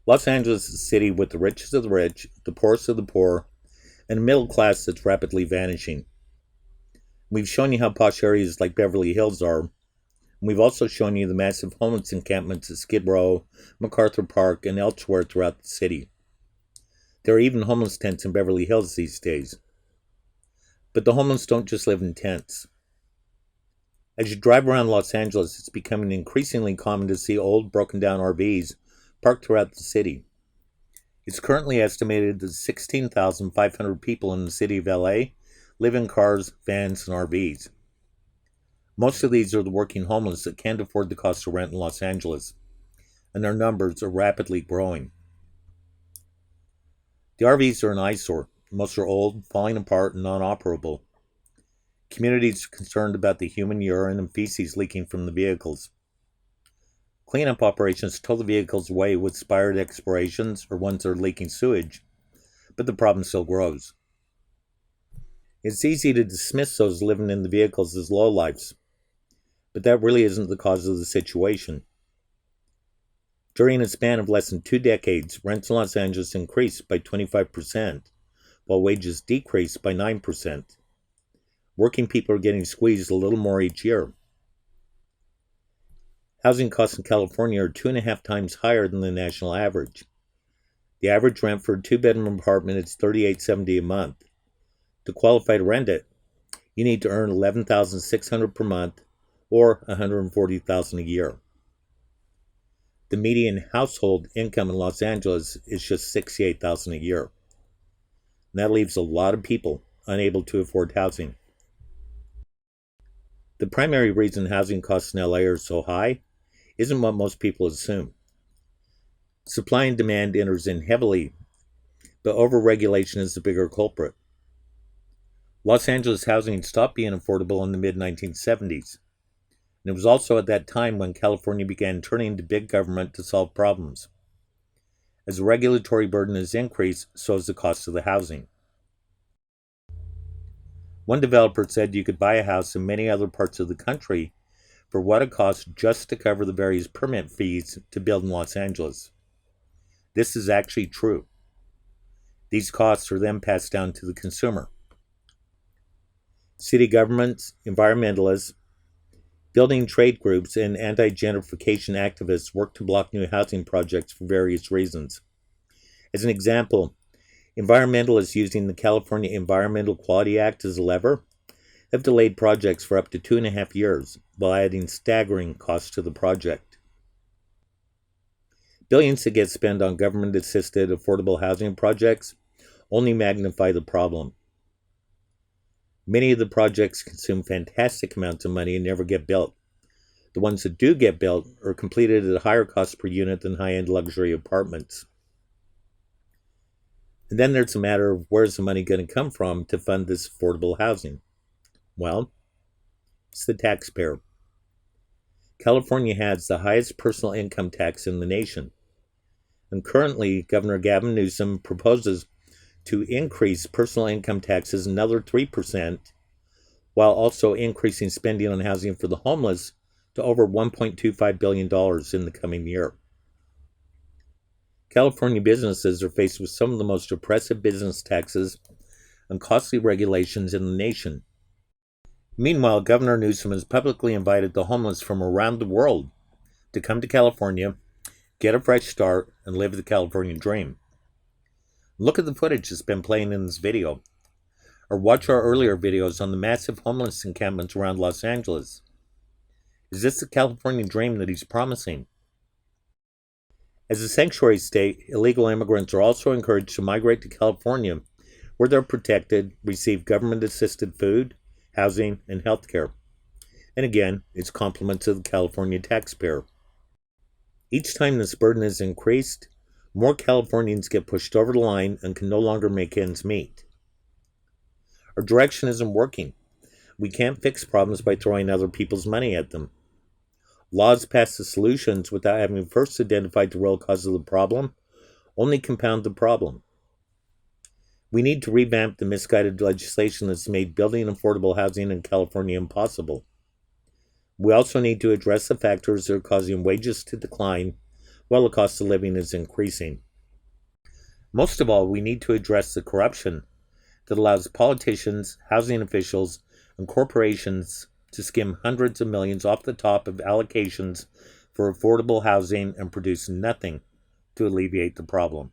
Los Angeles is a city with the richest of the rich, the poorest of the poor, and a middle class that's rapidly vanishing. We've shown you how posh areas like Beverly Hills are, and we've also shown you the massive homeless encampments at Skid Row, MacArthur Park, and elsewhere throughout the city. There are even homeless tents in Beverly Hills these days. But the homeless don't just live in tents. As you drive around Los Angeles, it's becoming increasingly common to see old, broken down RVs parked throughout the city. It's currently estimated that 16,500 people in the city of LA live in cars, vans, and RVs. Most of these are the working homeless that can't afford the cost of rent in Los Angeles, and their numbers are rapidly growing. The RVs are an eyesore. Most are old, falling apart, and non-operable. Communities are concerned about the human urine and feces leaking from the vehicles. Cleanup operations tow the vehicles away with expired expirations or ones that are leaking sewage, but the problem still grows. It's easy to dismiss those living in the vehicles as lowlifes, but that really isn't the cause of the situation. During a span of less than 2 decades, rents in Los Angeles increased by 25%, while wages decreased by 9%. Working people are getting squeezed a little more each year. Housing costs in California are 2.5 times higher than the national average. The average rent for a 2-bedroom apartment is $38.70 a month. To qualify to rent it, you need to earn $11,600 per month or $140,000 a year. The median household income in Los Angeles is just $68,000 a year. And that leaves a lot of people unable to afford housing. The primary reason housing costs in LA are so high isn't what most people assume. Supply and demand enters in heavily, but overregulation is the bigger culprit. Los Angeles housing stopped being affordable in the mid-1970s, and it was also at that time when California began turning to big government to solve problems. As the regulatory burden has increased, so has the cost of the housing. One developer said you could buy a house in many other parts of the country for what it costs just to cover the various permit fees to build in Los Angeles. This is actually true. These costs are then passed down to the consumer. City governments, environmentalists, building trade groups, and anti-gentrification activists work to block new housing projects for various reasons. As an example, environmentalists using the California Environmental Quality Act as a lever have delayed projects for up to 2.5 years while adding staggering costs to the project. Billions that get spent on government-assisted affordable housing projects only magnify the problem. Many of the projects consume fantastic amounts of money and never get built. The ones that do get built are completed at a higher cost per unit than high-end luxury apartments. And then there's a matter of where's the money going to come from to fund this affordable housing? Well, it's the taxpayer. California has the highest personal income tax in the nation. And currently, Governor Gavin Newsom proposes to increase personal income taxes another 3%, while also increasing spending on housing for the homeless to over $1.25 billion in the coming year. California businesses are faced with some of the most oppressive business taxes and costly regulations in the nation. Meanwhile, Governor Newsom has publicly invited the homeless from around the world to come to California, get a fresh start, and live the California dream. Look at the footage that's been playing in this video, or watch our earlier videos on the massive homeless encampments around Los Angeles. Is this the California dream that he's promising? As a sanctuary state, illegal immigrants are also encouraged to migrate to California, where they're protected, receive government-assisted food, housing, and health care. And again, it's compliments of the California taxpayer. Each time this burden is increased, more Californians get pushed over the line and can no longer make ends meet. Our direction isn't working. We can't fix problems by throwing other people's money at them. Laws passed as solutions without having first identified the real cause of the problem only compound the problem. We need to revamp the misguided legislation that's made building affordable housing in California impossible. We also need to address the factors that are causing wages to decline while the cost of living is increasing. Most of all, we need to address the corruption that allows politicians, housing officials, and corporations to skim hundreds of millions off the top of allocations for affordable housing and produce nothing to alleviate the problem.